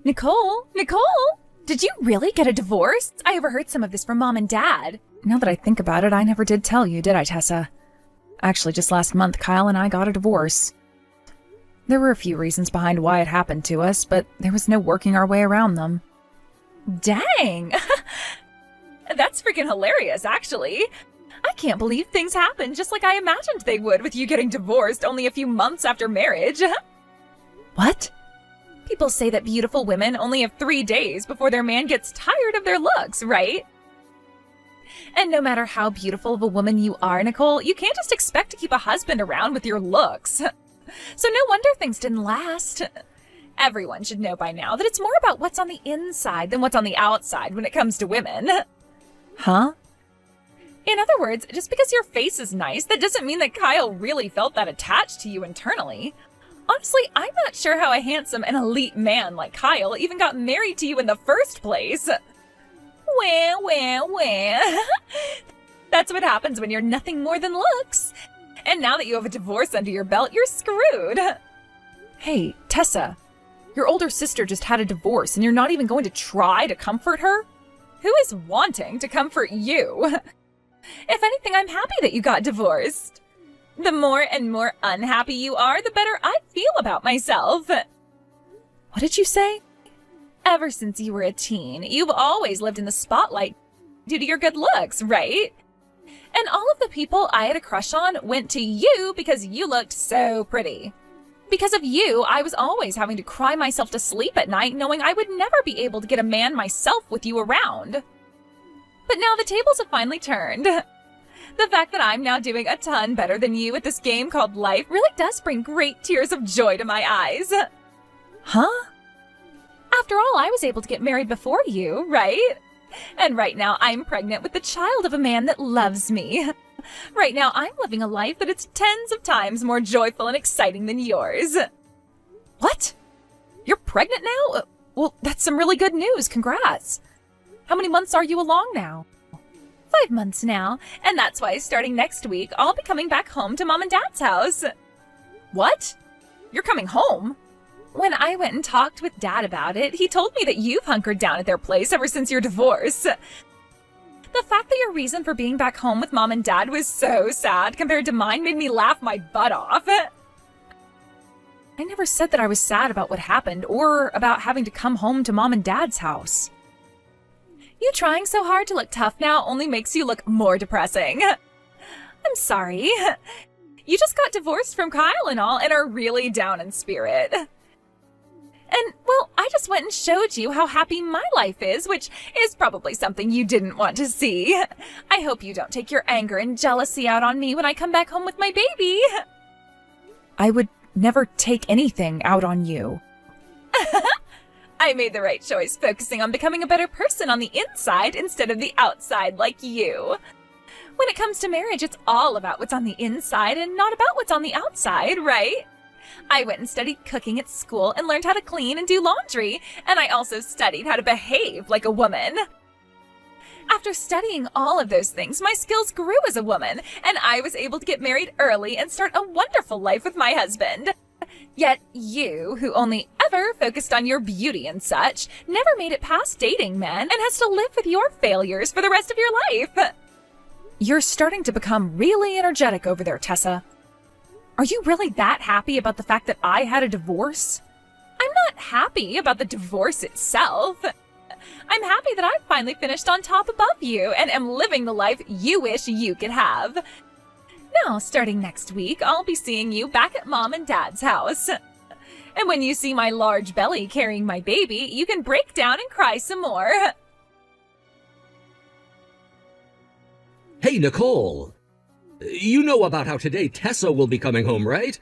Nicole, did you really get a divorce? I overheard some of this from Mom and Dad. Now that I think about it, I never did tell you, did I, Tessa? Actually, just last month, Kyle and I got a divorce. There were a few reasons behind why it happened to us, but there was no working our way around them. Dang! That's freaking hilarious, actually. I can't believe things happened just like I imagined they would with you getting divorced only a few months after marriage. What? People say that beautiful women only have 3 days before their man gets tired of their looks, right? And no matter how beautiful of a woman you are, Nicole, you can't just expect to keep a husband around with your looks. So no wonder things didn't last. Everyone should know by now that it's more about what's on the inside than what's on the outside when it comes to women. Huh? In other words, just because your face is nice, that doesn't mean that Kyle really felt that attached to you internally. Honestly, I'm not sure how a handsome and elite man like Kyle even got married to you in the first place. Well. That's what happens when you're nothing more than looks. And now that you have a divorce under your belt, you're screwed. Hey, Tessa, your older sister just had a divorce and you're not even going to try to comfort her? Who is wanting to comfort you? If anything, I'm happy that you got divorced. The more and more unhappy you are, the better I feel about myself. What did you say? Ever since you were a teen, you've always lived in the spotlight due to your good looks, right? And all of the people I had a crush on went to you because you looked so pretty. Because of you, I was always having to cry myself to sleep at night knowing I would never be able to get a man myself with you around. But now the tables have finally turned. The fact that I'm now doing a ton better than you at this game called life really does bring great tears of joy to my eyes. Huh? After all, I was able to get married before you, right? And right now I'm pregnant with the child of a man that loves me. Right now I'm living a life that is tens of times more joyful and exciting than yours. What? You're pregnant now? Well, that's some really good news. Congrats. How many months are you along now? 5 months now, and that's why starting next week, I'll be coming back home to Mom and Dad's house. What? You're coming home? When I went and talked with Dad about it, he told me that you've hunkered down at their place ever since your divorce. The fact that your reason for being back home with Mom and Dad was so sad compared to mine made me laugh my butt off. I never said that I was sad about what happened or about having to come home to Mom and Dad's house. You trying so hard to look tough now only makes you look more depressing. I'm sorry. You just got divorced from Kyle and all and are really down in spirit. And, well, I just went and showed you how happy my life is, which is probably something you didn't want to see. I hope you don't take your anger and jealousy out on me when I come back home with my baby. I would never take anything out on you. I made the right choice focusing on becoming a better person on the inside instead of the outside like you. When it comes to marriage, it's all about what's on the inside and not about what's on the outside, right? I went and studied cooking at school and learned how to clean and do laundry, and I also studied how to behave like a woman. After studying all of those things, my skills grew as a woman, and I was able to get married early and start a wonderful life with my husband. Yet you, who only ever focused on your beauty and such, never made it past dating men and has to live with your failures for the rest of your life. You're starting to become really energetic over there, Tessa. Are you really that happy about the fact that I had a divorce? I'm not happy about the divorce itself. I'm happy that I finally finished on top above you and am living the life you wish you could have. Now, starting next week, I'll be seeing you back at Mom and Dad's house. And when you see my large belly carrying my baby, you can break down and cry some more. Hey, Nicole. You know about how today Tessa will be coming home, right?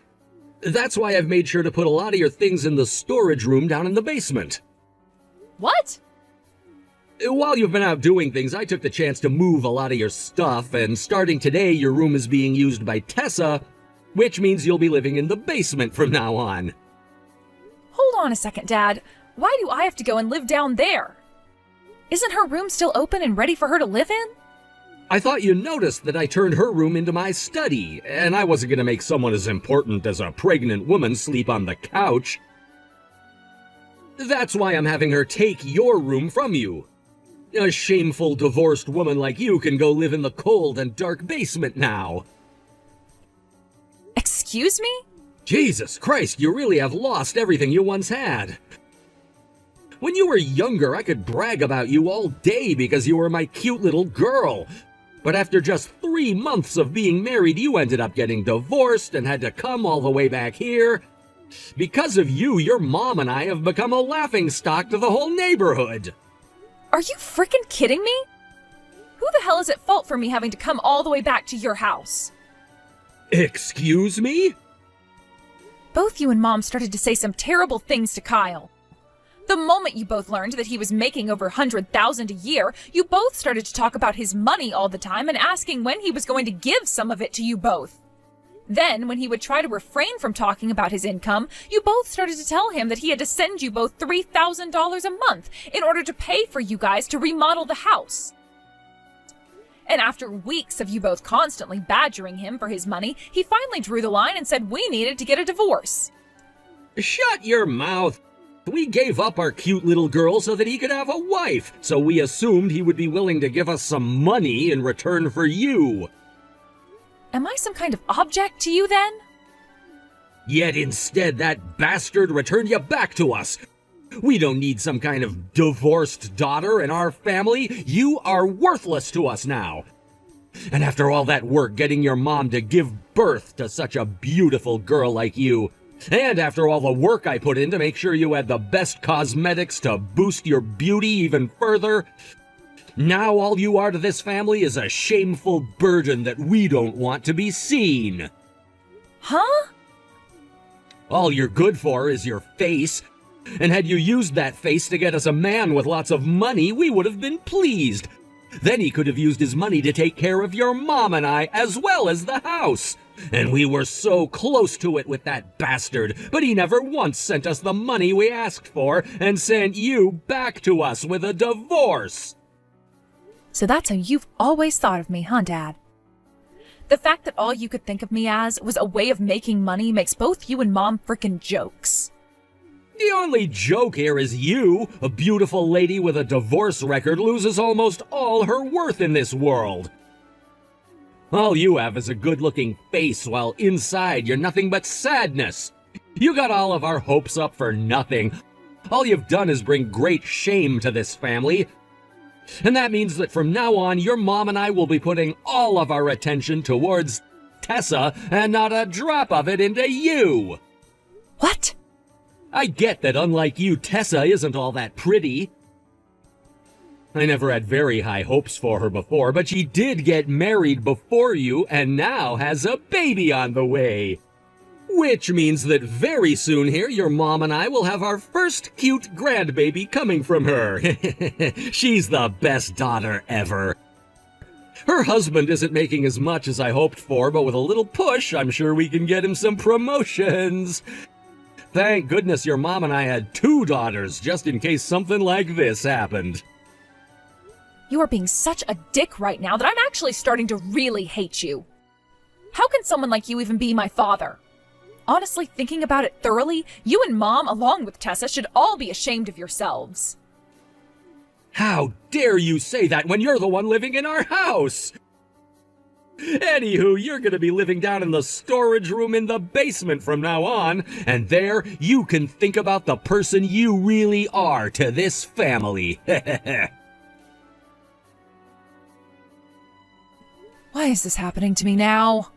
That's why I've made sure to put a lot of your things in the storage room down in the basement. What? While you've been out doing things, I took the chance to move a lot of your stuff, and starting today, your room is being used by Tessa, which means you'll be living in the basement from now on. Hold on a second, Dad. Why do I have to go and live down there? Isn't her room still open and ready for her to live in? I thought you noticed that I turned her room into my study, and I wasn't going to make someone as important as a pregnant woman sleep on the couch. That's why I'm having her take your room from you. A shameful divorced woman like you can go live in the cold and dark basement now. Excuse me? Jesus Christ, you really have lost everything you once had. When you were younger, I could brag about you all day because you were my cute little girl. But after just 3 months of being married, you ended up getting divorced and had to come all the way back here. Because of you, your mom and I have become a laughingstock to the whole neighborhood. Are you freaking kidding me? Who the hell is at fault for me having to come all the way back to your house? Excuse me? Both you and Mom started to say some terrible things to Kyle. The moment you both learned that he was making over $100,000 a year, you both started to talk about his money all the time and asking when he was going to give some of it to you both. Then, when he would try to refrain from talking about his income, you both started to tell him that he had to send you both $3,000 a month in order to pay for you guys to remodel the house. And after weeks of you both constantly badgering him for his money, he finally drew the line and said we needed to get a divorce. Shut your mouth. We gave up our cute little girl so that he could have a wife, so we assumed he would be willing to give us some money in return for you. Am I some kind of object to you then? Yet instead, that bastard returned you back to us. We don't need some kind of divorced daughter in our family. You are worthless to us now. And after all that work getting your mom to give birth to such a beautiful girl like you, and after all the work I put in to make sure you had the best cosmetics to boost your beauty even further, now all you are to this family is a shameful burden that we don't want to be seen. Huh? All you're good for is your face. And had you used that face to get us a man with lots of money, we would have been pleased. Then he could have used his money to take care of your mom and I, as well as the house. And we were so close to it with that bastard, but he never once sent us the money we asked for and sent you back to us with a divorce. So that's how you've always thought of me, huh, Dad? The fact that all you could think of me as was a way of making money makes both you and Mom frickin' jokes. The only joke here is you, a beautiful lady with a divorce record, loses almost all her worth in this world. All you have is a good-looking face, while inside you're nothing but sadness. You got all of our hopes up for nothing. All you've done is bring great shame to this family. And that means that from now on, your mom and I will be putting all of our attention towards Tessa and not a drop of it into you. What? I get that unlike you, Tessa isn't all that pretty. I never had very high hopes for her before, but she did get married before you and now has a baby on the way. Which means that very soon here, your mom and I will have our first cute grandbaby coming from her. She's the best daughter ever. Her husband isn't making as much as I hoped for, but with a little push, I'm sure we can get him some promotions. Thank goodness your mom and I had 2 daughters, just in case something like this happened. You are being such a dick right now that I'm actually starting to really hate you. How can someone like you even be my father? Honestly, thinking about it thoroughly, you and Mom, along with Tessa, should all be ashamed of yourselves. How dare you say that when you're the one living in our house? Anywho, you're gonna be living down in the storage room in the basement from now on, and there you can think about the person you really are to this family. Why is this happening to me now?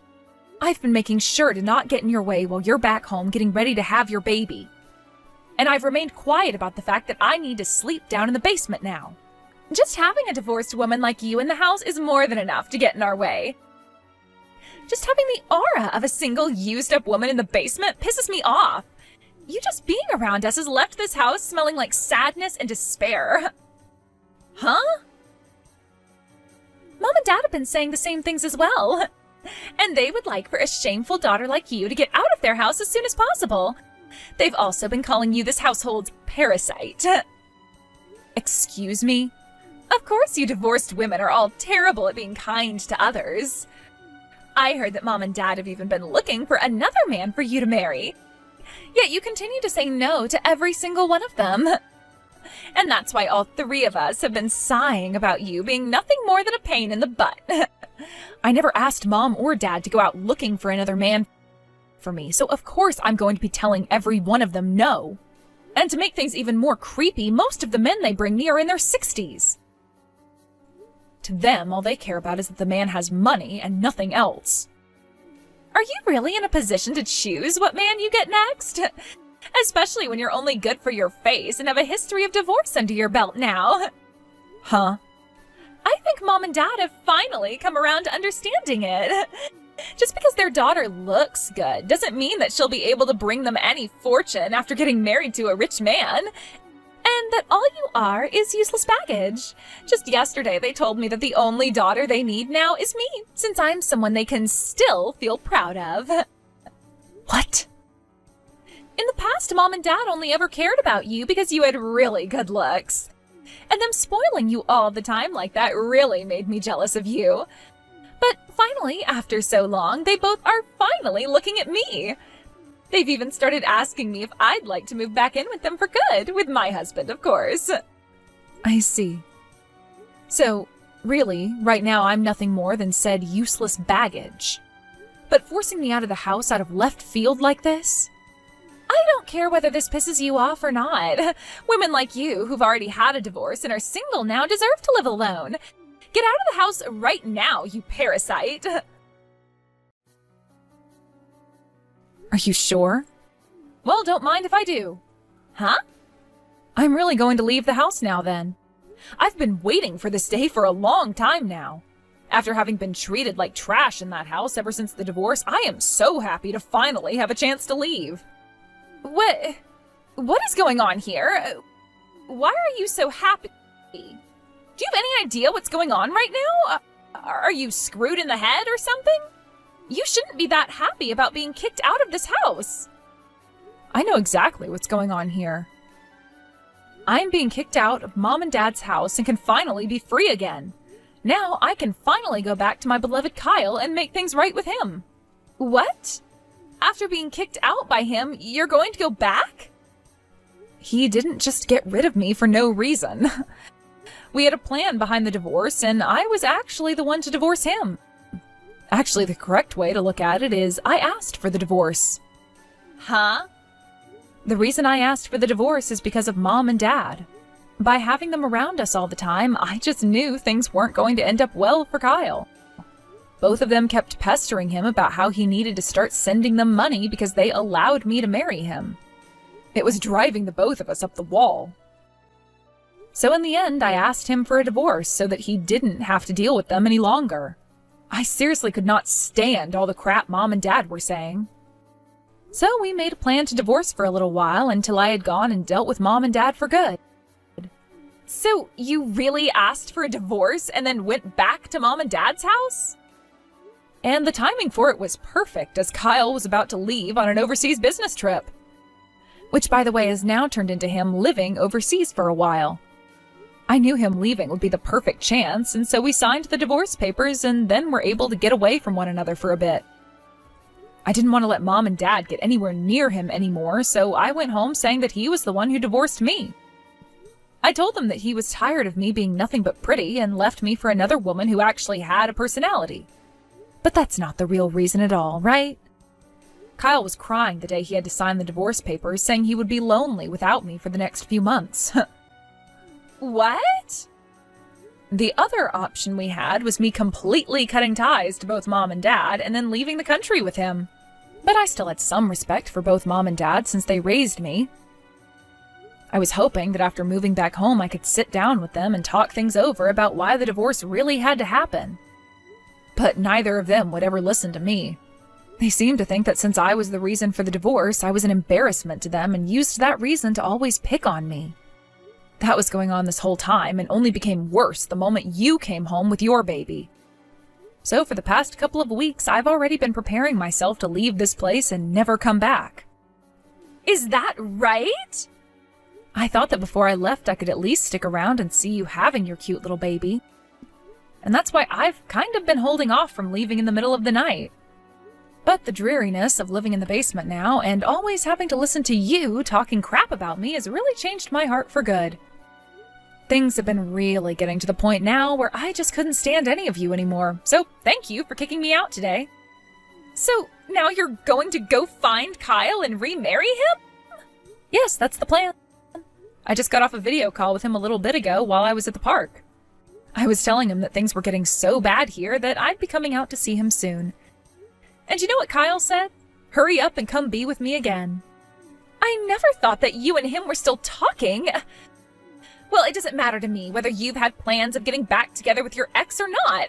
I've been making sure to not get in your way while you're back home getting ready to have your baby. And I've remained quiet about the fact that I need to sleep down in the basement now. Just having a divorced woman like you in the house is more than enough to get in our way. Just having the aura of a single used-up woman in the basement pisses me off. You just being around us has left this house smelling like sadness and despair. Huh? Mom and Dad have been saying the same things as well. And they would like for a shameful daughter like you to get out of their house as soon as possible. They've also been calling you this household's parasite. Excuse me? Of course you divorced women are all terrible at being kind to others. I heard that Mom and Dad have even been looking for another man for you to marry. Yet you continue to say no to every single one of them. And that's why all three of us have been sighing about you being nothing more than a pain in the butt. I never asked Mom or Dad to go out looking for another man for me, so of course I'm going to be telling every one of them no. And to make things even more creepy, most of the men they bring me are in their 60s. To them, all they care about is that the man has money and nothing else. Are you really in a position to choose what man you get next? Especially when you're only good for your face and have a history of divorce under your belt now. Huh? I think Mom and Dad have finally come around to understanding it. Just because their daughter looks good doesn't mean that she'll be able to bring them any fortune after getting married to a rich man. And that all you are is useless baggage. Just yesterday they told me that the only daughter they need now is me, since I'm someone they can still feel proud of. What? In the past, Mom and Dad only ever cared about you because you had really good looks. And them spoiling you all the time like that really made me jealous of you. But finally, after so long, they both are finally looking at me. They've even started asking me if I'd like to move back in with them for good, with my husband, of course. I see. So, really, right now I'm nothing more than said useless baggage. But forcing me out of the house out of left field like this? I don't care whether this pisses you off or not. Women like you, who've already had a divorce and are single now, deserve to live alone. Get out of the house right now, you parasite. Are you sure? Well, don't mind if I do. Huh? I'm really going to leave the house now then. I've been waiting for this day for a long time now. After having been treated like trash in that house ever since the divorce, I am so happy to finally have a chance to leave. What is going on here? Why are you so happy? Do you have any idea what's going on right now? Are you screwed in the head or something? You shouldn't be that happy about being kicked out of this house. I know exactly what's going on here. I'm being kicked out of Mom and Dad's house and can finally be free again. Now I can finally go back to my beloved Kyle and make things right with him. What? After being kicked out by him, you're going to go back? He didn't just get rid of me for no reason. We had a plan behind the divorce, and I was actually the one to divorce him. Actually, the correct way to look at it is I asked for the divorce. Huh? The reason I asked for the divorce is because of Mom and Dad. By having them around us all the time, I just knew things weren't going to end up well for Kyle. Both of them kept pestering him about how he needed to start sending them money because they allowed me to marry him. It was driving the both of us up the wall. So in the end, I asked him for a divorce so that he didn't have to deal with them any longer. I seriously could not stand all the crap Mom and Dad were saying. So we made a plan to divorce for a little while until I had gone and dealt with Mom and Dad for good. So you really asked for a divorce and then went back to Mom and Dad's house? And the timing for it was perfect, as Kyle was about to leave on an overseas business trip. Which, by the way, has now turned into him living overseas for a while. I knew him leaving would be the perfect chance, and so we signed the divorce papers and then were able to get away from one another for a bit. I didn't want to let Mom and Dad get anywhere near him anymore, so I went home saying that he was the one who divorced me. I told them that he was tired of me being nothing but pretty and left me for another woman who actually had a personality. But that's not the real reason at all, right? Kyle was crying the day he had to sign the divorce papers, saying he would be lonely without me for the next few months. What? The other option we had was me completely cutting ties to both Mom and Dad and then leaving the country with him. But I still had some respect for both Mom and Dad since they raised me. I was hoping that after moving back home I could sit down with them and talk things over about why the divorce really had to happen. But neither of them would ever listen to me. They seemed to think that since I was the reason for the divorce, I was an embarrassment to them and used that reason to always pick on me. That was going on this whole time and only became worse the moment you came home with your baby. So for the past couple of weeks, I've already been preparing myself to leave this place and never come back. Is that right? I thought that before I left, I could at least stick around and see you having your cute little baby. And that's why I've kind of been holding off from leaving in the middle of the night. But the dreariness of living in the basement now and always having to listen to you talking crap about me has really changed my heart for good. Things have been really getting to the point now where I just couldn't stand any of you anymore, so thank you for kicking me out today. So now you're going to go find Kyle and remarry him? Yes, that's the plan. I just got off a video call with him a little bit ago while I was at the park. I was telling him that things were getting so bad here that I'd be coming out to see him soon. And you know what Kyle said? Hurry up and come be with me again. I never thought that you and him were still talking. Well, it doesn't matter to me whether you've had plans of getting back together with your ex or not.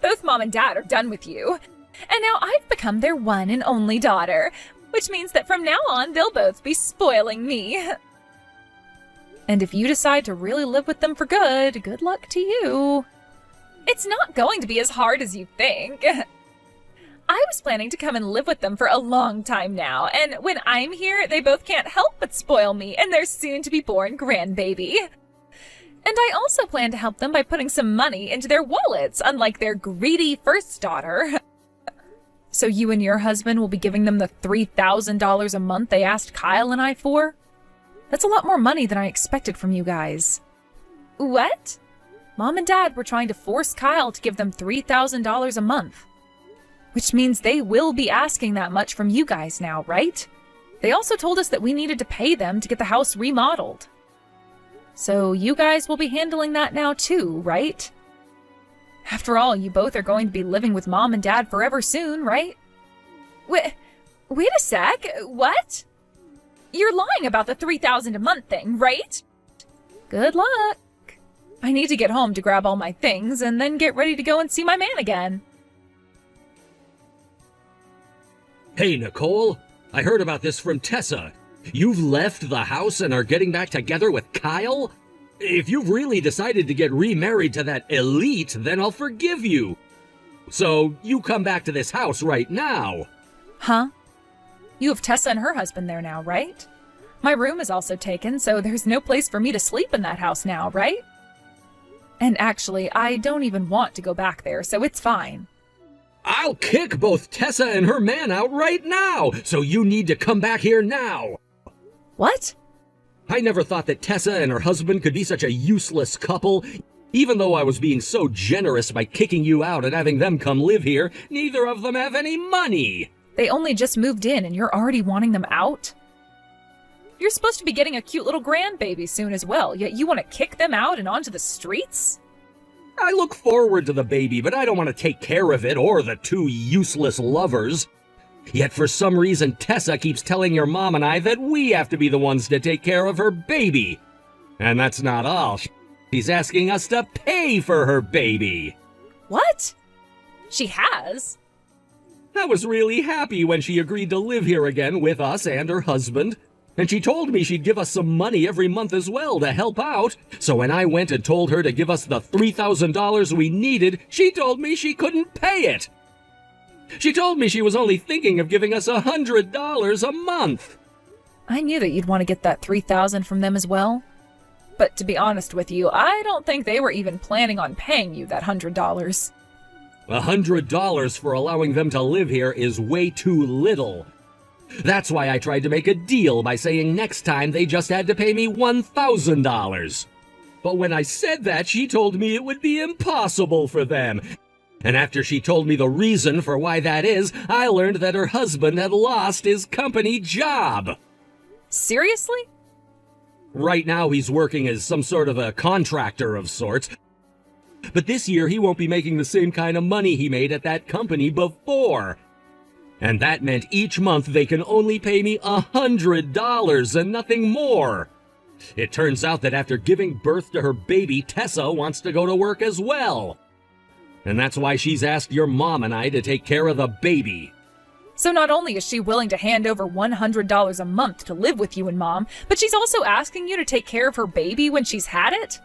Both Mom and Dad are done with you. And now I've become their one and only daughter, which means that from now on, they'll both be spoiling me. And if you decide to really live with them for good luck to you. It's not going to be as hard as you think. I was planning to come and live with them for a long time now, and when I'm here, they both can't help but spoil me and their soon-to-be-born grandbaby. And I also plan to help them by putting some money into their wallets, unlike their greedy first daughter. So you and your husband will be giving them the $3,000 a month they asked Kyle and I for? That's a lot more money than I expected from you guys. What? Mom and Dad were trying to force Kyle to give them $3,000 a month. Which means they will be asking that much from you guys now, right? They also told us that we needed to pay them to get the house remodeled. So you guys will be handling that now too, right? After all, you both are going to be living with Mom and Dad forever soon, right? Wait a sec, what? You're lying about the $3,000 a month thing, right? Good luck. I need to get home to grab all my things and then get ready to go and see my man again. Hey, Nicole, I heard about this from Tessa. You've left the house and are getting back together with Kyle? If you've really decided to get remarried to that elite, then I'll forgive you. So you come back to this house right now. Huh? You have Tessa and her husband there now, right? My room is also taken, so there's no place for me to sleep in that house now, right? And actually, I don't even want to go back there, so it's fine. I'll kick both Tessa and her man out right now, so you need to come back here now. What? I never thought that Tessa and her husband could be such a useless couple. Even though I was being so generous by kicking you out and having them come live here, neither of them have any money. They only just moved in and you're already wanting them out? You're supposed to be getting a cute little grandbaby soon as well, yet you want to kick them out and onto the streets? I look forward to the baby, but I don't want to take care of it or the two useless lovers. Yet for some reason, Tessa keeps telling your mom and I that we have to be the ones to take care of her baby. And that's not all. She's asking us to pay for her baby. What? She has? I was really happy when she agreed to live here again with us and her husband. And she told me she'd give us some money every month as well to help out. So when I went and told her to give us the $3,000 we needed, she told me she couldn't pay it. She told me she was only thinking of giving us $100 a month. I knew that you'd want to get that $3,000 from them as well. But to be honest with you, I don't think they were even planning on paying you that $100. $100 for allowing them to live here is way too little. That's why I tried to make a deal by saying next time they just had to pay me $1,000. But when I said that, she told me it would be impossible for them. And after she told me the reason for why that is, I learned that her husband had lost his company job. Seriously? Right now he's working as some sort of a contractor of sorts. But this year he won't be making the same kind of money he made at that company before. And that meant each month they can only pay me $100 and nothing more. It turns out that after giving birth to her baby, Tessa wants to go to work as well. And that's why she's asked your mom and I to take care of the baby. So not only is she willing to hand over $100 a month to live with you and Mom, but she's also asking you to take care of her baby when she's had it?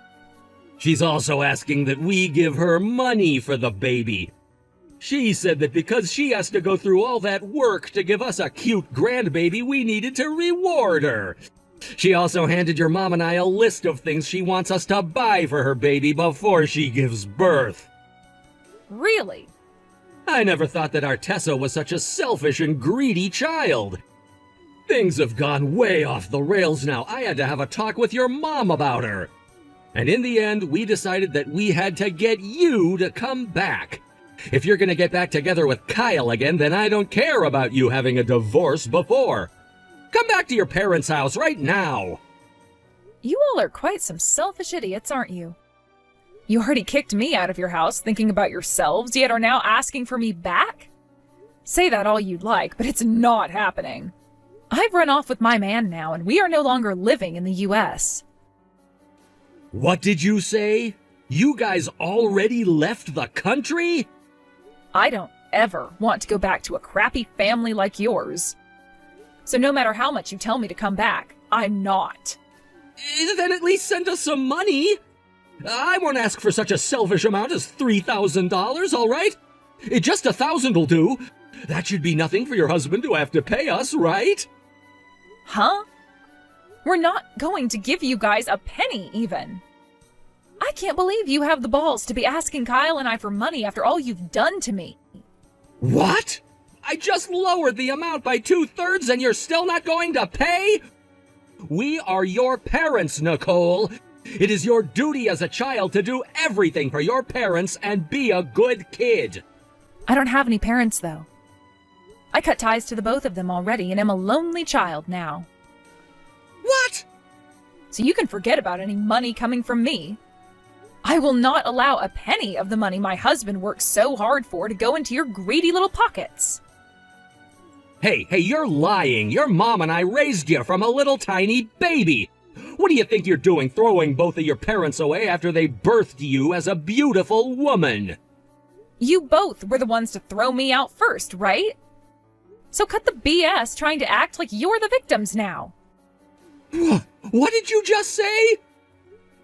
She's also asking that we give her money for the baby. She said that because she has to go through all that work to give us a cute grandbaby, we needed to reward her. She also handed your mom and I a list of things she wants us to buy for her baby before she gives birth. Really? I never thought that our Tessa was such a selfish and greedy child. Things have gone way off the rails now. I had to have a talk with your mom about her. And in the end, we decided that we had to get you to come back. If you're gonna get back together with Kyle again, then I don't care about you having a divorce before. Come back to your parents' house right now. You all are quite some selfish idiots, aren't you? You already kicked me out of your house thinking about yourselves, yet are now asking for me back? Say that all you'd like, but it's not happening. I've run off with my man now, and we are no longer living in the U.S. What did you say? You guys already left the country? I don't ever want to go back to a crappy family like yours. So no matter how much you tell me to come back, I'm not. Then at least send us some money. I won't ask for such a selfish amount as $3,000, all right? Just $1,000 will do. That should be nothing for your husband to have to pay us, right? Huh? We're not going to give you guys a penny, even. I can't believe you have the balls to be asking Kyle and I for money after all you've done to me. What? I just lowered the amount by 2/3 and you're still not going to pay? We are your parents, Nicole. It is your duty as a child to do everything for your parents and be a good kid. I don't have any parents, though. I cut ties to the both of them already and am a lonely child now. What? So you can forget about any money coming from me. I will not allow a penny of the money my husband worked so hard for to go into your greedy little pockets. Hey, you're lying. Your mom and I raised you from a little tiny baby. What do you think you're doing, throwing both of your parents away after they birthed you as a beautiful woman? You both were the ones to throw me out first, right? So cut the BS trying to act like you're the victims now. What did you just say?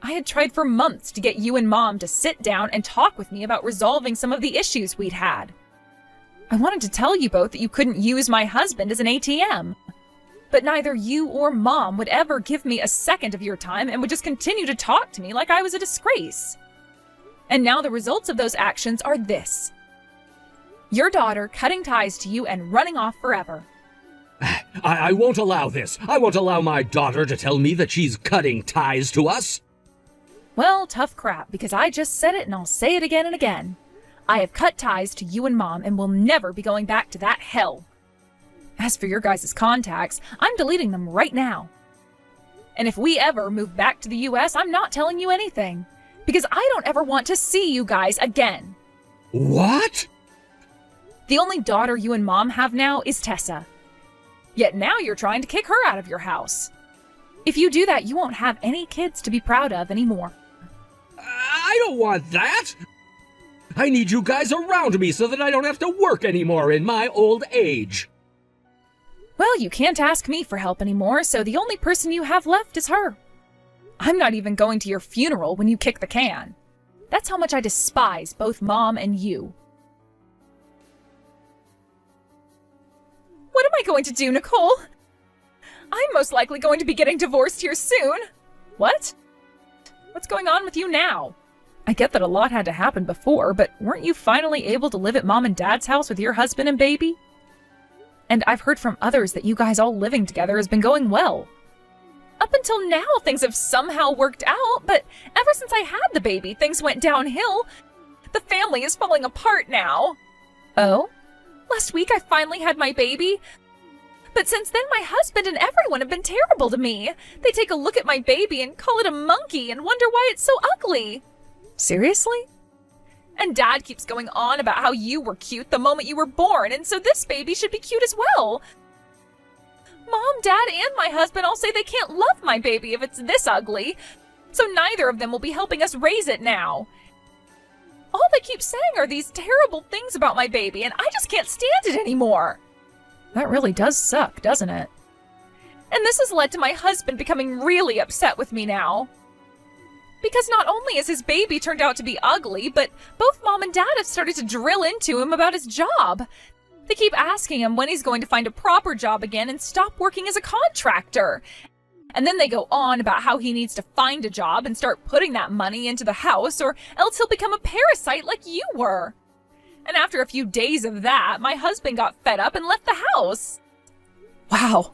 I had tried for months to get you and Mom to sit down and talk with me about resolving some of the issues we'd had. I wanted to tell you both that you couldn't use my husband as an ATM. But neither you or Mom would ever give me a second of your time and would just continue to talk to me like I was a disgrace. And now the results of those actions are this. Your daughter cutting ties to you and running off forever. I won't allow this. I won't allow my daughter to tell me that she's cutting ties to us. Well, tough crap, because I just said it and I'll say it again and again. I have cut ties to you and Mom and will never be going back to that hell. As for your guys' contacts, I'm deleting them right now. And if we ever move back to the US, I'm not telling you anything, because I don't ever want to see you guys again. What? The only daughter you and Mom have now is Tessa. Yet now you're trying to kick her out of your house. If you do that, you won't have any kids to be proud of anymore. I don't want that. I need you guys around me so that I don't have to work anymore in my old age. Well, you can't ask me for help anymore, so the only person you have left is her. I'm not even going to your funeral when you kick the can. That's how much I despise both Mom and you. What am I going to do, Nicole? I'm most likely going to be getting divorced here soon. What? What's going on with you now? I get that a lot had to happen before, but weren't you finally able to live at Mom and Dad's house with your husband and baby? And I've heard from others that you guys all living together has been going well. Up until now, things have somehow worked out, but ever since I had the baby, things went downhill. The family is falling apart now. Oh? Last week I finally had my baby. But since then, my husband and everyone have been terrible to me. They take a look at my baby and call it a monkey and wonder why it's so ugly. Seriously? And Dad keeps going on about how you were cute the moment you were born, and so this baby should be cute as well. Mom, Dad, and my husband all say they can't love my baby if it's this ugly, so neither of them will be helping us raise it now. All they keep saying are these terrible things about my baby, and I just can't stand it anymore. That really does suck, doesn't it? And this has led to my husband becoming really upset with me now. Because not only has his baby turned out to be ugly, but both Mom and Dad have started to drill into him about his job. They keep asking him when he's going to find a proper job again and stop working as a contractor. And then they go on about how he needs to find a job and start putting that money into the house, or else he'll become a parasite like you were. And after a few days of that, my husband got fed up and left the house. Wow.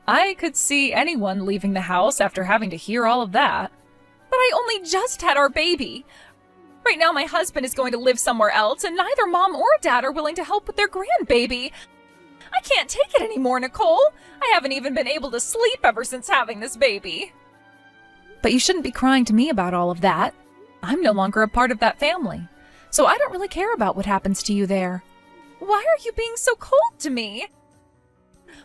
I could see anyone leaving the house after having to hear all of that. But I only just had our baby. Right now my husband is going to live somewhere else, and neither Mom or Dad are willing to help with their grandbaby. I can't take it anymore, Nicole. I haven't even been able to sleep ever since having this baby. But you shouldn't be crying to me about all of that. I'm no longer a part of that family, so I don't really care about what happens to you there. Why are you being so cold to me?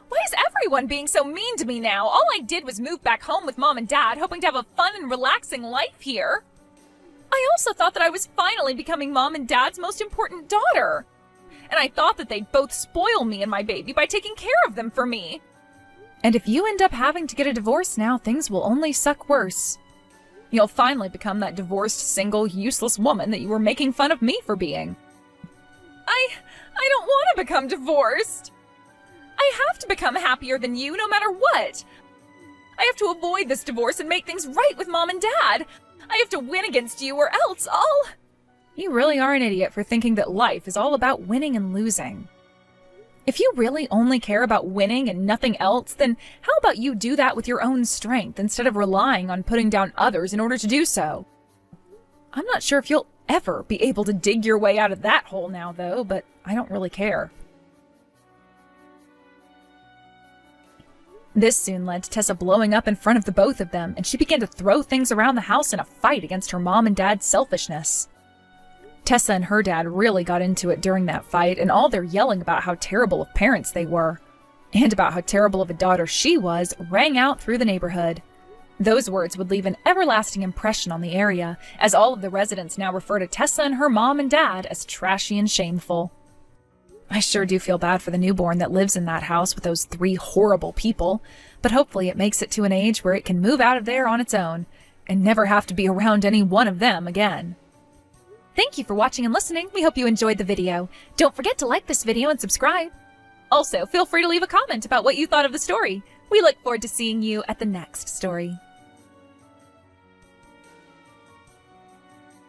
Why is everyone being so mean to me now? All I did was move back home with Mom and Dad, hoping to have a fun and relaxing life here. I also thought that I was finally becoming Mom and Dad's most important daughter. And I thought that they'd both spoil me and my baby by taking care of them for me. And if you end up having to get a divorce now, things will only suck worse. You'll finally become that divorced, single, useless woman that you were making fun of me for being. I don't want to become divorced. I have to become happier than you no matter what. I have to avoid this divorce and make things right with Mom and Dad. I have to win against you or else I'll... You really are an idiot for thinking that life is all about winning and losing. If you really only care about winning and nothing else, then how about you do that with your own strength instead of relying on putting down others in order to do so? I'm not sure if you'll ever be able to dig your way out of that hole now, though, but I don't really care. This soon led to Tessa blowing up in front of the both of them, and she began to throw things around the house in a fight against her mom and dad's selfishness. Tessa and her dad really got into it during that fight, and all their yelling about how terrible of parents they were, and about how terrible of a daughter she was, rang out through the neighborhood. Those words would leave an everlasting impression on the area, as all of the residents now refer to Tessa and her mom and dad as trashy and shameful. I sure do feel bad for the newborn that lives in that house with those 3 horrible people, but hopefully it makes it to an age where it can move out of there on its own, and never have to be around any one of them again. Thank you for watching and listening. We hope you enjoyed the video. Don't forget to like this video and subscribe. Also, feel free to leave a comment about what you thought of the story. We look forward to seeing you at the next story.